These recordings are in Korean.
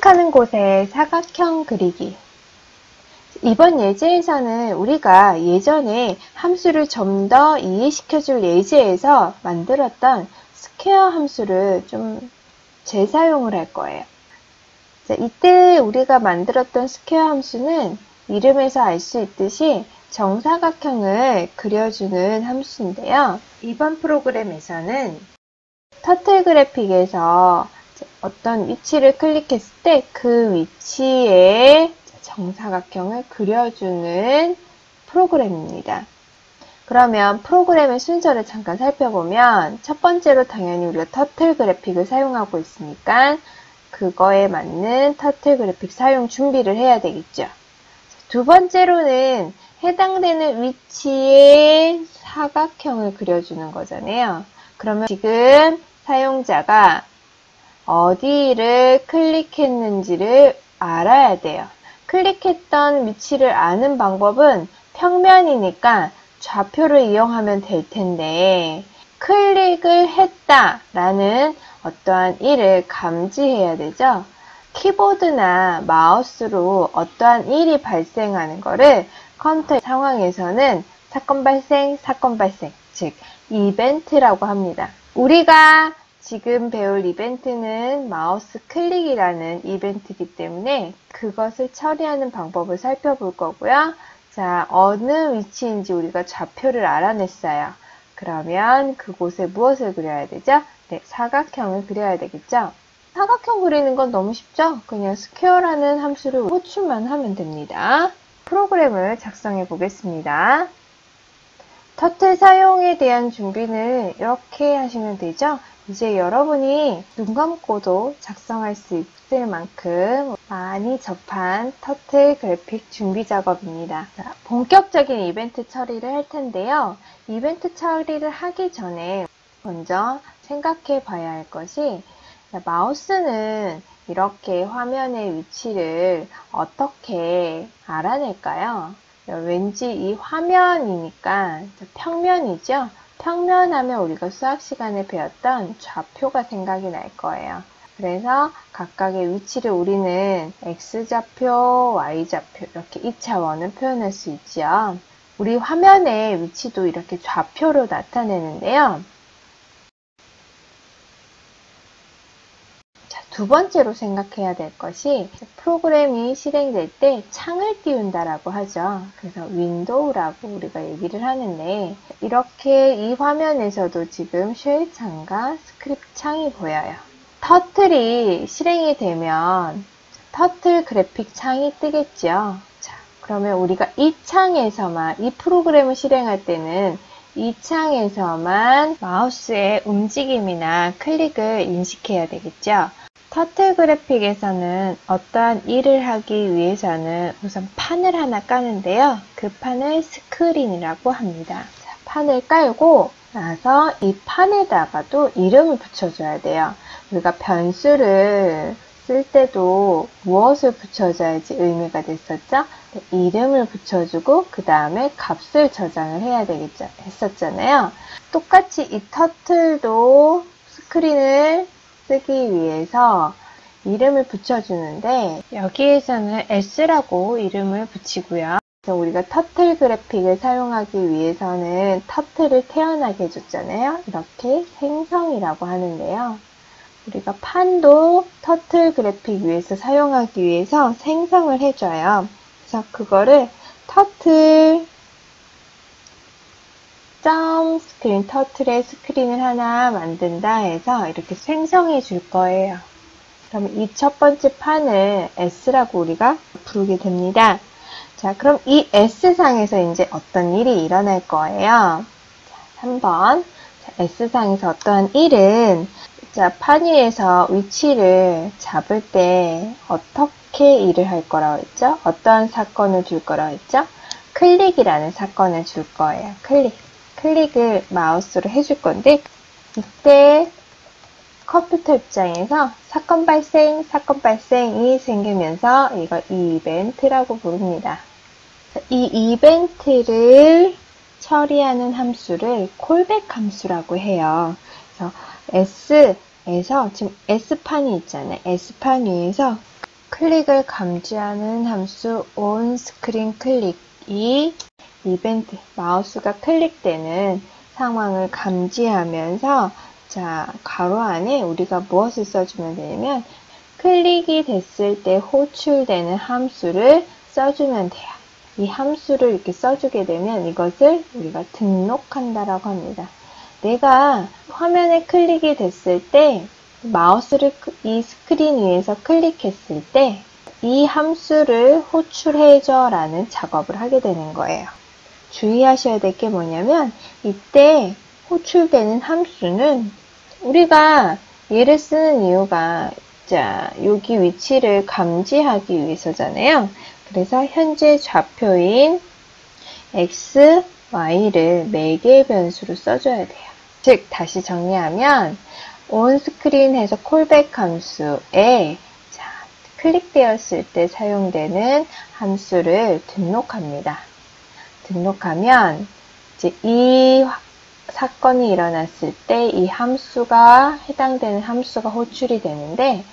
클릭하는 곳에 사각형 그리기. 이번 예제에서는 우리가 예전에 함수를 좀 더 이해시켜줄 예제에서 만들었던 스퀘어 함수를 좀 재사용을 할 거예요. 자, 이때 우리가 만들었던 스퀘어 함수는 이름에서 알 수 있듯이 정사각형을 그려주는 함수인데요. 이번 프로그램에서는 터틀 그래픽에서 어떤 위치를 클릭했을 때 그 위치에 정사각형을 그려주는 프로그램입니다. 그러면 프로그램의 순서를 잠깐 살펴보면 첫 번째로 당연히 우리가 터틀 그래픽을 사용하고 있으니까 그거에 맞는 터틀 그래픽 사용 준비를 해야 되겠죠. 두 번째로는 해당되는 위치에 사각형을 그려주는 거잖아요. 그러면 지금 사용자가 어디를 클릭했는지를 알아야 돼요. 클릭했던 위치를 아는 방법은 평면이니까 좌표를 이용하면 될 텐데 클릭을 했다라는 어떠한 일을 감지해야 되죠. 키보드나 마우스로 어떠한 일이 발생하는 거를 컴퓨터 상황에서는 사건 발생, 즉 이벤트라고 합니다. 우리가 지금 배울 이벤트는 마우스 클릭이라는 이벤트이기 때문에 그것을 처리하는 방법을 살펴볼 거고요. 자, 어느 위치인지 우리가 좌표를 알아냈어요. 그러면 그곳에 무엇을 그려야 되죠? 네, 사각형을 그려야 되겠죠? 사각형 그리는 건 너무 쉽죠? 그냥 스퀘어라는 함수를 호출만 하면 됩니다. 프로그램을 작성해 보겠습니다. 터틀 사용에 대한 준비는 이렇게 하시면 되죠? 이제 여러분이 눈 감고도 작성할 수 있을 만큼 많이 접한 터틀 그래픽 준비 작업입니다. 자, 본격적인 이벤트 처리를 할 텐데요. 이벤트 처리를 하기 전에 먼저 생각해 봐야 할 것이 마우스는 이렇게 화면의 위치를 어떻게 알아낼까요? 왠지 이 화면이니까 평면이죠? 평면하면 우리가 수학 시간에 배웠던 좌표가 생각이 날 거예요. 그래서 각각의 위치를 우리는 X좌표, Y좌표 이렇게 2차원을 표현할 수 있죠. 우리 화면의 위치도 이렇게 좌표로 나타내는데요. 두 번째로 생각해야 될 것이 프로그램이 실행될 때 창을 띄운다라고 하죠. 그래서 윈도우라고 우리가 얘기를 하는데 이렇게 이 화면에서도 지금 쉘 창과 스크립트 창이 보여요. 터틀이 실행이 되면 터틀 그래픽 창이 뜨겠죠. 자, 그러면 우리가 이 창에서만 이 프로그램을 실행할 때는 이 창에서만 마우스의 움직임이나 클릭을 인식해야 되겠죠. 터틀 그래픽에서는 어떠한 일을 하기 위해서는 우선 판을 하나 까는데요. 그 판을 스크린이라고 합니다. 자, 판을 깔고 나서 이 판에다가도 이름을 붙여줘야 돼요. 우리가 변수를 쓸 때도 무엇을 붙여줘야지 의미가 됐었죠? 이름을 붙여주고 그 다음에 값을 저장을 해야 되겠죠. 했었잖아요. 똑같이 이 터틀도 스크린을 쓰기 위해서 이름을 붙여주는데 여기에서는 S라고 이름을 붙이고요. 그래서 우리가 터틀 그래픽을 사용하기 위해서는 터틀을 태어나게 해줬잖아요. 이렇게 생성이라고 하는데요. 우리가 판도 터틀 그래픽 위해서 사용하기 위해서 생성을 해줘요. 그래서 그거를 터틀 스크린, 터틀의 스크린을 하나 만든다 해서 이렇게 생성해 줄 거예요. 그러면 이 첫 번째 판을 S라고 우리가 부르게 됩니다. 자, 그럼 이 S상에서 이제 어떤 일이 일어날 거예요. 자, 3번. 자, S상에서 어떠한 일은 자, 판 위에서 위치를 잡을 때 어떻게 일을 할 거라고 했죠? 어떠한 사건을 줄 거라고 했죠? 클릭이라는 사건을 줄 거예요. 클릭을 마우스로 해줄 건데 이때 컴퓨터 입장에서 사건 발생이 생기면서 이걸 이벤트라고 부릅니다. 이 이벤트를 처리하는 함수를 콜백 함수라고 해요. 그래서 S에서 지금 S판이 있잖아요. S판 위에서 클릭을 감지하는 함수 온스크린 클릭이 이벤트, 마우스가 클릭되는 상황을 감지하면서 자, 괄호 안에 우리가 무엇을 써주면 되냐면 클릭이 됐을 때 호출되는 함수를 써주면 돼요. 이 함수를 이렇게 써주게 되면 이것을 우리가 등록한다라고 합니다. 내가 화면에 클릭이 됐을 때 마우스를 이 스크린 위에서 클릭했을 때 이 함수를 호출해줘 라는 작업을 하게 되는 거예요. 주의하셔야 될 게 뭐냐면 이때 호출되는 함수는 우리가 얘를 쓰는 이유가 자, 여기 위치를 감지하기 위해서잖아요. 그래서 현재 좌표인 x, y를 매개 변수로 써줘야 돼요. 즉 다시 정리하면 온스크린에서 콜백 함수에 자, 클릭되었을 때 사용되는 함수를 등록합니다. 등록하면 이제 이 사건이 일어났을 때 이 함수가 해당되는 함수가 호출이 되는데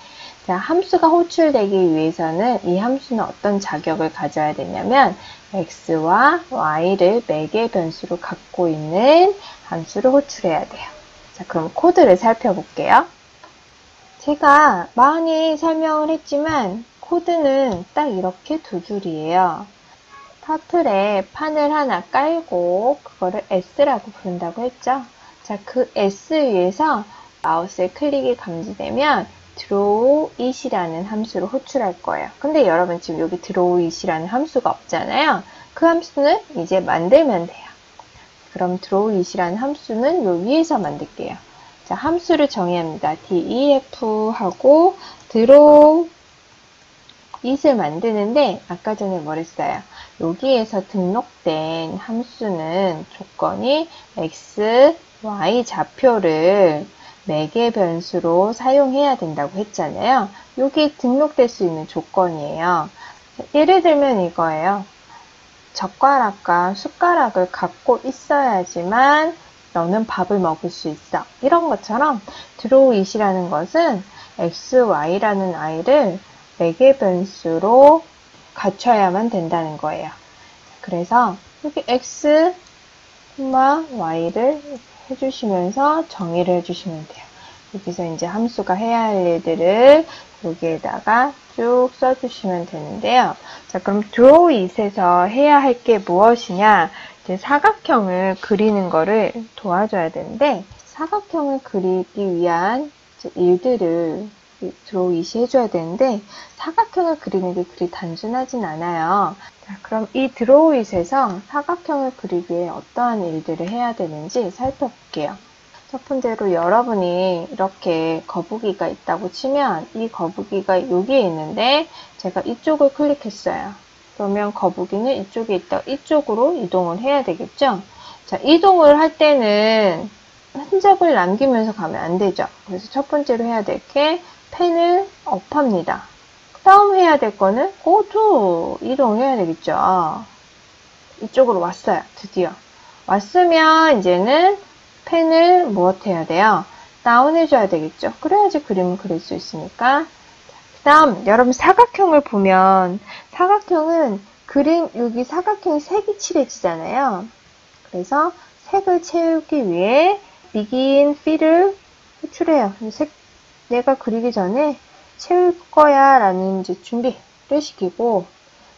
자, 함수가 호출되기 위해서는 이 함수는 어떤 자격을 가져야 되냐면 x와 y를 매개 변수로 갖고 있는 함수를 호출해야 돼요. 자, 그럼 코드를 살펴볼게요. 제가 많이 설명을 했지만 코드는 딱 이렇게 두 줄이에요. 터틀에 판을 하나 깔고 그거를 S라고 부른다고 했죠. 자, 그 S 위에서 마우스의 클릭이 감지되면 draw it이라는 함수를 호출할 거예요. 근데 여러분 지금 여기 draw it이라는 함수가 없잖아요. 그 함수는 이제 만들면 돼요. 그럼 draw it이라는 함수는 요 위에서 만들게요. 자, 함수를 정의합니다. def 하고 draw it을 만드는데 아까 전에 뭐랬어요? 여기에서 등록된 함수는 조건이 x, y 좌표를 매개 변수로 사용해야 된다고 했잖아요. 여기 등록될 수 있는 조건이에요. 예를 들면 이거예요. 젓가락과 숟가락을 갖고 있어야지만 너는 밥을 먹을 수 있어. 이런 것처럼 draw it이라는 것은 x, y라는 아이를 매개 변수로 갖춰야만 된다는 거예요. 그래서 여기 x, y를 해주시면서 정의를 해주시면 돼요. 여기서 이제 함수가 해야 할 일들을 여기에다가 쭉 써주시면 되는데요. 자, 그럼 draw it에서 해야 할 게 무엇이냐? 이제 사각형을 그리는 거를 도와줘야 되는데 사각형을 그리기 위한 일들을 draw it이 해줘야 되는데 사각형을 그리는 게 그리 단순하진 않아요. 자, 그럼 이 draw it에서 사각형을 그리기 위해 어떠한 일들을 해야 되는지 살펴볼게요. 첫 번째로 여러분이 이렇게 거북이가 있다고 치면 이 거북이가 여기에 있는데 제가 이쪽을 클릭했어요. 그러면 거북이는 이쪽에 있다 이쪽으로 이동을 해야 되겠죠? 자, 이동을 할 때는 흔적을 남기면서 가면 안 되죠. 그래서 첫 번째로 해야 될 게 펜을 업합니다. 그 다음 해야 될 거는 고도 이동해야 되겠죠. 이쪽으로 왔어요. 드디어. 왔으면 이제는 펜을 무엇 해야 돼요? 다운 해줘야 되겠죠. 그래야지 그림을 그릴 수 있으니까. 그 다음 여러분 사각형을 보면 사각형은 그림 여기 사각형이 색이 칠해지잖아요. 그래서 색을 채우기 위해 begin fill을 호출해요. 색 내가 그리기 전에 채울 거야 라는 이제 준비를 시키고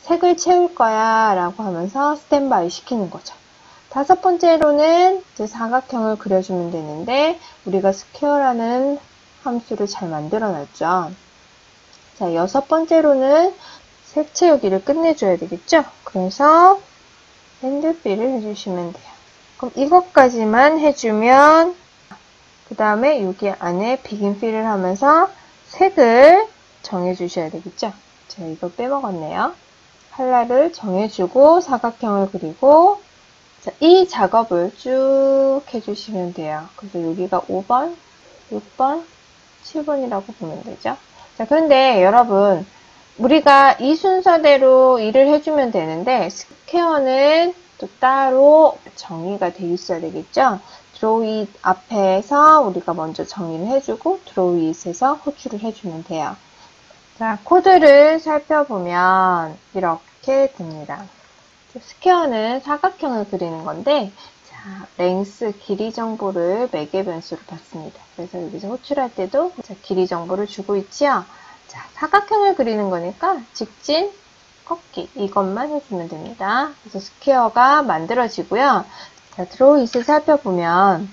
색을 채울 거야 라고 하면서 스탠바이 시키는 거죠. 다섯 번째로는 이제 사각형을 그려주면 되는데 우리가 스퀘어라는 함수를 잘 만들어 놨죠. 자, 여섯 번째로는 색 채우기를 끝내줘야 되겠죠. 그래서 핸드필을 해주시면 돼요. 그럼 이것까지만 해주면 그 다음에 여기 안에 begin fill을 하면서 색을 정해주셔야 되겠죠. 제가 이거 빼먹었네요. 컬러를 정해주고 사각형을 그리고 자, 이 작업을 쭉 해주시면 돼요. 그래서 여기가 5번, 6번, 7번이라고 보면 되죠. 자, 그런데 여러분 우리가 이 순서대로 일을 해주면 되는데 스퀘어는 또 따로 정의가 되어 있어야 되겠죠. draw it 앞에서 우리가 먼저 정의를 해주고 draw it에서 호출을 해주면 돼요. 자, 코드를 살펴보면 이렇게 됩니다. 스퀘어는 사각형을 그리는 건데, 자, 랭스, 길이 정보를 매개 변수로 받습니다. 그래서 여기서 호출할 때도 자, 길이 정보를 주고 있지요. 자, 사각형을 그리는 거니까 직진, 꺾기 이것만 해주면 됩니다. 그래서 스퀘어가 만들어지고요. 자, 드로우 잇을 살펴보면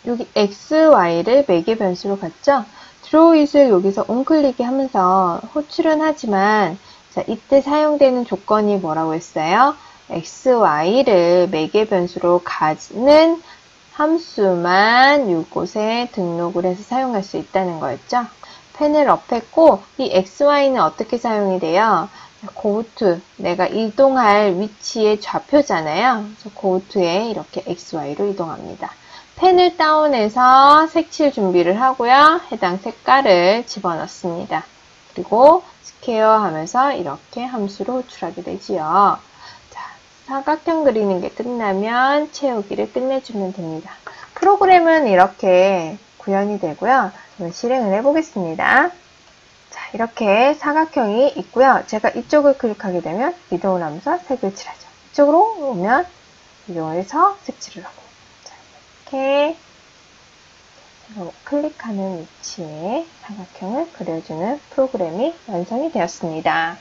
여기 x, y를 매개 변수로 갖죠. 드로우 잇을 여기서 on클릭이 하면서 호출은 하지만 자, 이때 사용되는 조건이 뭐라고 했어요? x, y를 매개 변수로 가지는 함수만 이곳에 등록을 해서 사용할 수 있다는 거였죠. 펜을 업했고 이 x, y는 어떻게 사용이 돼요? go to, 내가 이동할 위치의 좌표잖아요. 그래서 go to에 이렇게 x, y로 이동합니다. 펜을 다운해서 색칠 준비를 하고요. 해당 색깔을 집어넣습니다. 그리고 스퀘어 하면서 이렇게 함수로 호출하게 되지요. 자, 사각형 그리는 게 끝나면 채우기를 끝내주면 됩니다. 프로그램은 이렇게 구현이 되고요. 저는 실행을 해보겠습니다. 자, 이렇게 사각형이 있고요. 제가 이쪽을 클릭하게 되면 이동을 하면서 색을 칠하죠. 이쪽으로 오면 이동을 해서 색칠을 하고. 자, 이렇게 제가 클릭하는 위치에 사각형을 그려주는 프로그램이 완성이 되었습니다.